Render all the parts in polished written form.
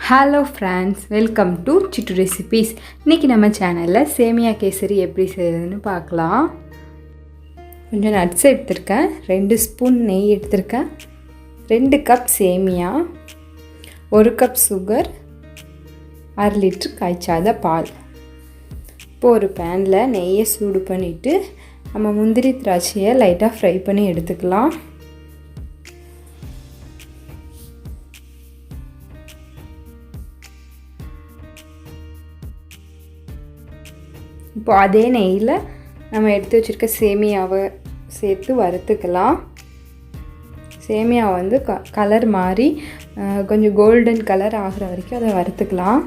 Hello friends, welcome to Chittu recipes. இன்றைக்கி நம்ம சேனலில் சேமியா கேசரி எப்படி செய்கிறதுன்னு பார்க்கலாம். கொஞ்சம் நட்ஸ் எடுத்திருக்கேன், 2 ஸ்பூன் நெய் எடுத்திருக்கேன், 2 கப் சேமியா, 1 கப் சுகர், 1/2 லிட்டர் காய்ச்சாத பால். இப்போ ஒரு பேனில் நெய்யை சூடு பண்ணிவிட்டு நம்ம முந்திரி திராட்சையை லைட்டாக ஃப்ரை பண்ணி எடுத்துக்கலாம். இப்போ அதே நெய்யில் நம்ம எடுத்து வச்சுருக்க சேமியாவை சேர்த்து வறுத்துக்கலாம். சேமியா வந்து கலர் மாறி கொஞ்சம் கோல்டன் கலர் ஆகிற வரைக்கும் அதை வறுத்துக்கலாம்.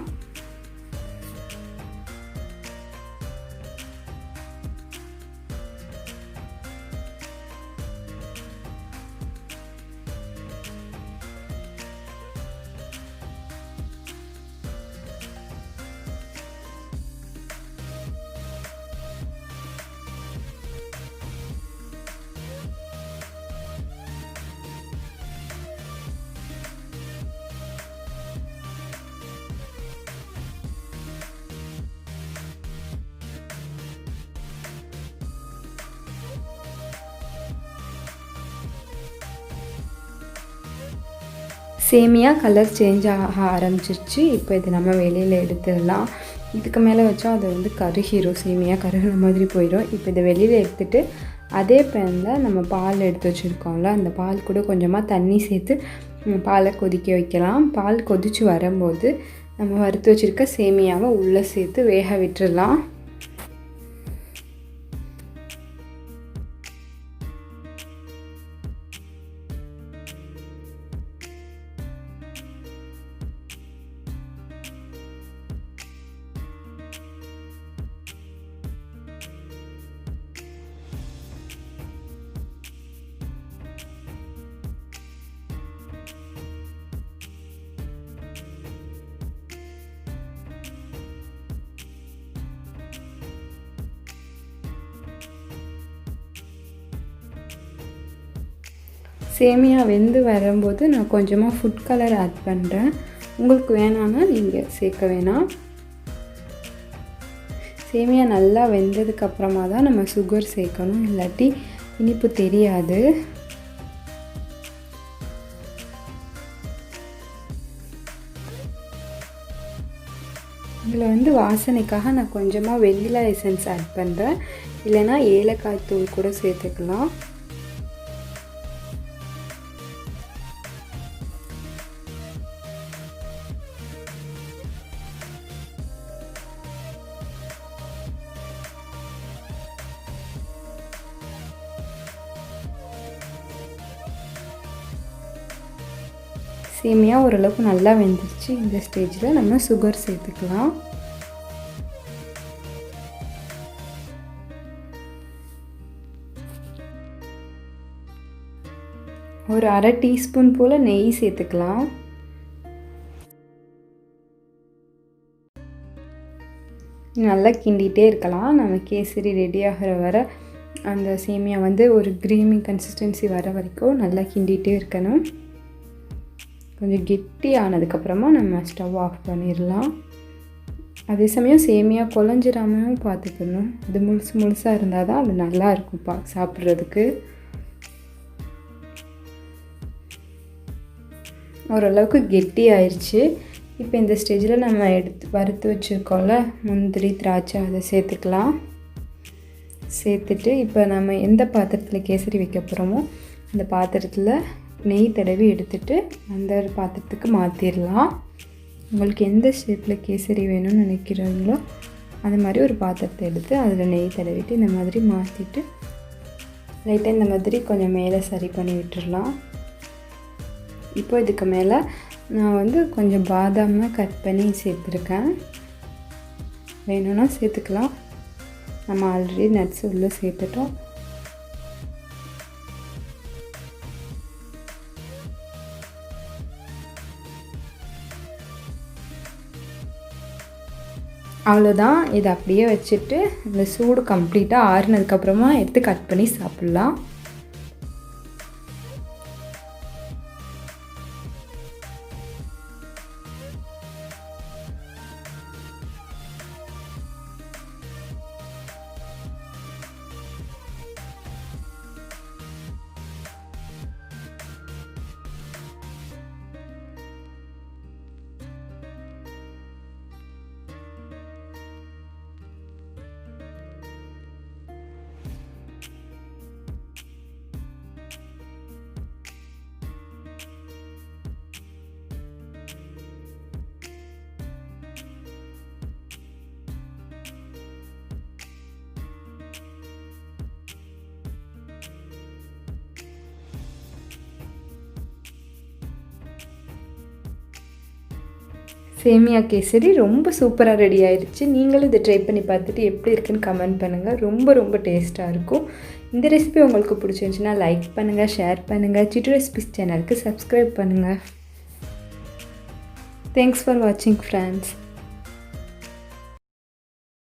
சேமியா கலர் சேஞ்ச் ஆக ஆரம்பிச்சிருச்சு. இப்போ இது நம்ம வெளியில் எடுத்துடலாம். இதுக்கு மேலே வச்சா அது வந்து கருகிரும், சேமியா கருகிற மாதிரி போயிடும். இப்போ இதை வெளியில் எடுத்துகிட்டு அதே பேனில் நம்ம பால் எடுத்து வச்சுருக்கோம்ல, அந்த பால் கூட கொஞ்சமாக தண்ணி சேர்த்து பாலை கொதிக்க வைக்கலாம். பால் கொதித்து வரும்போது நம்ம வறுத்து வச்சுருக்க சேமியாவை உள்ளே சேர்த்து வேக விட்டுடலாம். சேமியா வெந்து வரும்போது நான் கொஞ்சமாக ஃபுட் கலர் ஆட் பண்ணுறேன். உங்களுக்கு வேணான்னா நீங்கள் சேர்க்க வேணாம். சேமியா நல்லா வெந்ததுக்கப்புறமா தான் நம்ம சுகர் சேர்க்கணும், இல்லாட்டி இனிப்பு தெரியாது. இதில் வந்து வாசனைக்காக நான் கொஞ்சமாக வெண்ணிலா எசன்ஸ் ஆட் பண்ணுறேன், இல்லைன்னா ஏலக்காய் தூள் கூட சேர்த்துக்கலாம். சேமியா ஓரளவுக்கு நல்லா வெந்துருச்சு. இந்த ஸ்டேஜில் நம்ம சுகர் சேர்த்துக்கலாம். ஒரு 1/2 டீஸ்பூன் போல் நெய் சேர்த்துக்கலாம். நல்லா கிண்டிகிட்டே இருக்கலாம். நம்ம கேசரி ரெடி ஆகிற வர அந்த சேமியா வந்து ஒரு க்ரீமி கன்சிஸ்டன்சி வர வரைக்கும் நல்லா கிண்டிகிட்டே இருக்கணும். கொஞ்சம் கெட்டி ஆனதுக்கப்புறமா நம்ம ஸ்டவ் ஆஃப் பண்ணிடலாம். அதே சமயம் சேமியா குழஞ்சிடாமையும் பார்த்துக்கணும். அது முழுசாக இருந்தால் தான் அது நல்லா இருக்கும் சாப்பிட்றதுக்கு. ஓரளவுக்கு கெட்டி ஆயிடுச்சு. இப்போ இந்த ஸ்டேஜில் நம்ம வறுத்து வச்சுருக்கோம்ல முந்திரி திராட்சை, அதை சேர்த்துக்கலாம். சேர்த்துட்டு இப்போ நம்ம எந்த பாத்திரத்தில் கேசரி வைக்க போகிறோமோ அந்த பாத்திரத்தில் நெய் தடவி எடுத்துகிட்டு அந்த பாத்திரத்துக்கு மாற்றிடலாம். உங்களுக்கு எந்த ஷேப்பில் கேசரி வேணும்னு நினைக்கிறீங்களோ அது மாதிரி ஒரு பாத்திரத்தை எடுத்து அதில் நெய் தடவிட்டு இந்த மாதிரி மாற்றிட்டு லைட்டாக இந்த மாதிரி கொஞ்சம் மேலே சரி பண்ணி விட்டுடலாம். இப்போ இதுக்கு மேலே நான் வந்து கொஞ்சம் பாதாமை கட் பண்ணி சேர்த்துருக்கேன். வேணும்னா சேர்த்துக்கலாம். நம்ம ஆல்ரெடி நட்ஸ் உள்ளே சேர்த்துட்டோம். அவ்வளோதான். இதை அப்படியே வச்சுட்டு இந்த சூடு கம்ப்ளீட்டாக ஆறுனதுக்கப்புறமா எடுத்து கட் பண்ணி சாப்பிட்லாம். சேமியா கேசரி ரொம்ப சூப்பராக ரெடி ஆயிடுச்சு. நீங்களும் இதை ட்ரை பண்ணி பார்த்துட்டு எப்படி இருக்குன்னு கமெண்ட் பண்ணுங்கள். ரொம்ப ரொம்ப டேஸ்ட்டாக இருக்கும். இந்த ரெசிபி உங்களுக்கு பிடிச்சிருந்துச்சுன்னா லைக் பண்ணுங்கள், ஷேர் பண்ணுங்கள். சிட்டு ரெசிபிஸ் சேனலுக்கு சப்ஸ்கிரைப் பண்ணுங்கள். தேங்க்ஸ் ஃபார் வாட்சிங் ஃப்ரெண்ட்ஸ்.